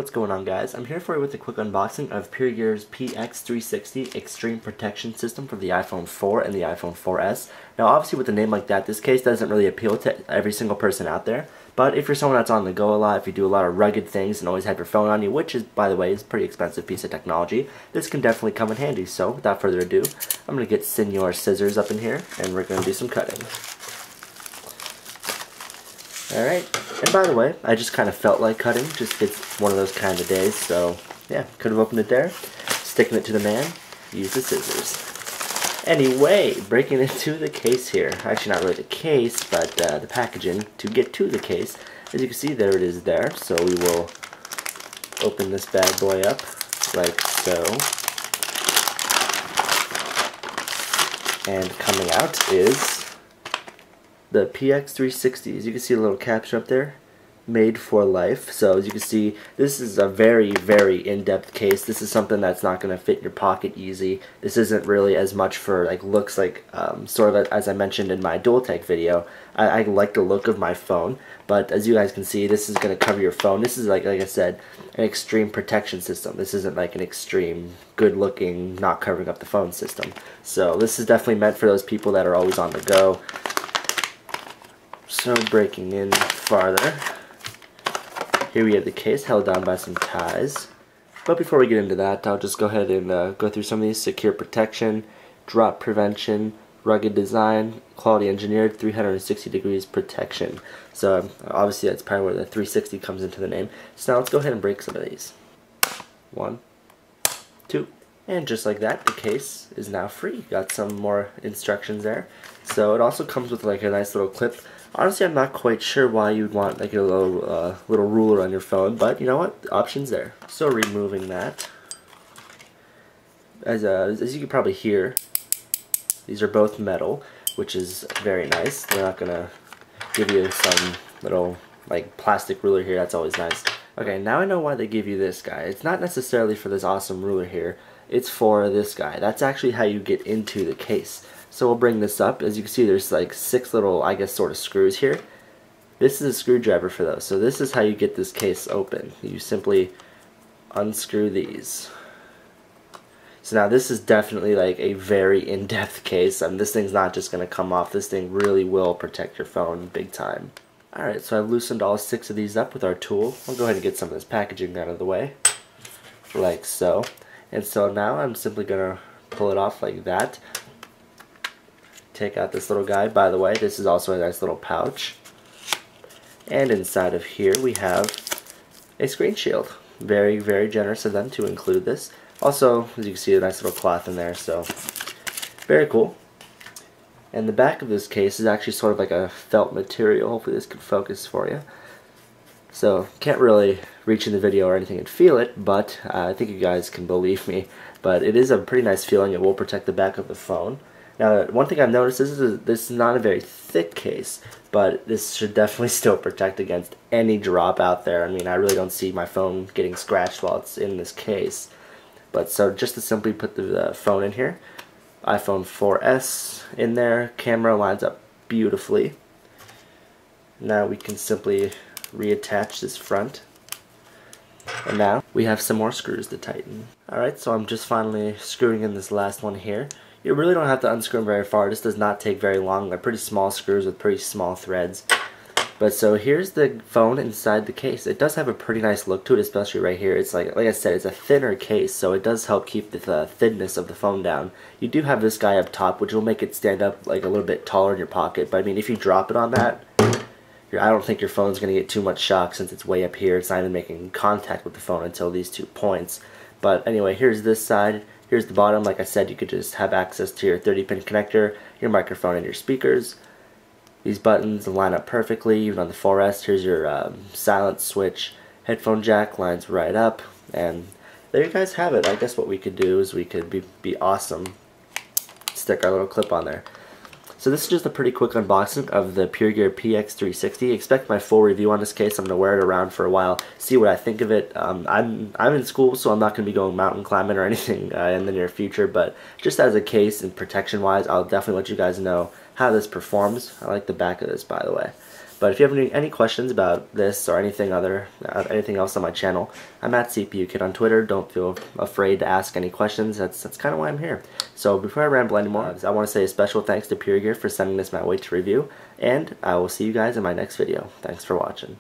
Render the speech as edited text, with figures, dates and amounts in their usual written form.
what's going on, guys? I'm here for you with a quick unboxing of PureGear's PX360 Extreme Protection system for the iPhone 4 and the iPhone 4S. Now obviously with a name like that, this case doesn't really appeal to every single person out there, but if you're someone that's on the go a lot, if you do a lot of rugged things and always have your phone on you, which is, by the way, is a pretty expensive piece of technology, this can definitely come in handy. So without further ado, I'm going to get Senor Scissors up in here and we're going to do some cutting. Alright, and by the way, I just kind of felt like cutting, just it's one of those kind of days, so yeah, could have opened it there, sticking it to the man, use the scissors. Anyway, breaking into the case here, actually not really the case, but the packaging to get to the case. As you can see, there it is there, so we will open this bad boy up, like so. And coming out is the PX360. As you can see a little caption up there, made for life. So as you can see, this is a very, very in-depth case. This is something that's not going to fit in your pocket easy. This isn't really as much for like looks, like sort of as I mentioned in my dual tech video. I like the look of my phone, but as you guys can see, this is going to cover your phone. This is like I said, an extreme protection system. This isn't like an extreme good looking, not covering up the phone system. So this is definitely meant for those people that are always on the go. So breaking in farther, here we have the case held down by some ties. But before we get into that, I'll just go ahead and go through some of these. Secure protection, drop prevention, rugged design, quality engineered, 360 degrees protection. So obviously that's probably where the 360 comes into the name. So now let's go ahead and break some of these. 1, 2, and just like that, the case is now free. Got some more instructions there. So it also comes with like a nice little clip. Honestly, I'm not quite sure why you'd want like a little ruler on your phone, but you know what? The option's there. So removing that, as you can probably hear, these are both metal, which is very nice. They're not gonna give you some little like plastic ruler here. That's always nice. Okay, now I know why they give you this guy. It's not necessarily for this awesome ruler here. It's for this guy. That's actually how you get into the case. So we'll bring this up. As you can see, there's like 6 little, I guess, sort of screws here. This is a screwdriver for those. So this is how you get this case open. You simply unscrew these. So now this is definitely like a very in-depth case. This thing's not just going to come off. This thing really will protect your phone big time. Alright, so I've loosened all 6 of these up with our tool. I'll go ahead and get some of this packaging out of the way. Like so. And so now I'm simply going to pull it off like that. Take out this little guy. By the way, this is also a nice little pouch. And inside of here we have a screen shield. Very, very generous of them to include this. Also, as you can see, a nice little cloth in there, so very cool. And the back of this case is actually sort of like a felt material. Hopefully this can focus for you. So, can't really reach in the video or anything and feel it, but I think you guys can believe me. But it is a pretty nice feeling. It will protect the back of the phone. Now, one thing I've noticed is this is not a very thick case, but this should definitely still protect against any drop out there. I mean, I really don't see my phone getting scratched while it's in this case. But so just to simply put the phone in here, iPhone 4S in there, camera lines up beautifully. Now we can simply reattach this front. And now we have some more screws to tighten. Alright, so I'm just finally screwing in this last one here. You really don't have to unscrew them very far. This does not take very long. They're pretty small screws with pretty small threads. But so here's the phone inside the case. It does have a pretty nice look to it, especially right here. It's like I said, it's a thinner case, so it does help keep the thinness of the phone down. You do have this guy up top, which will make it stand up like a little bit taller in your pocket. But I mean, if you drop it on that, I don't think your phone's going to get too much shock since it's way up here. It's not even making contact with the phone until these 2 points. But anyway, here's this side. Here's the bottom. Like I said, you could just have access to your 30-pin connector, your microphone, and your speakers. These buttons line up perfectly, even on the 4S. Here's your silent switch. Headphone jack lines right up. And there you guys have it. I guess what we could do is we could be awesome. Stick our little clip on there. So this is just a pretty quick unboxing of the PureGear PX360. Expect my full review on this case. I'm going to wear it around for a while, see what I think of it. I'm in school, so I'm not going to be going mountain climbing or anything in the near future, but just as a case and protection-wise, I'll definitely let you guys know how this performs. I like the back of this, by the way. But if you have any questions about this or anything else on my channel, I'm at CPU Kid on Twitter. Don't feel afraid to ask any questions. That's kind of why I'm here. So before I ramble anymore, I want to say a special thanks to PureGear for sending this my way to review, and I will see you guys in my next video. Thanks for watching.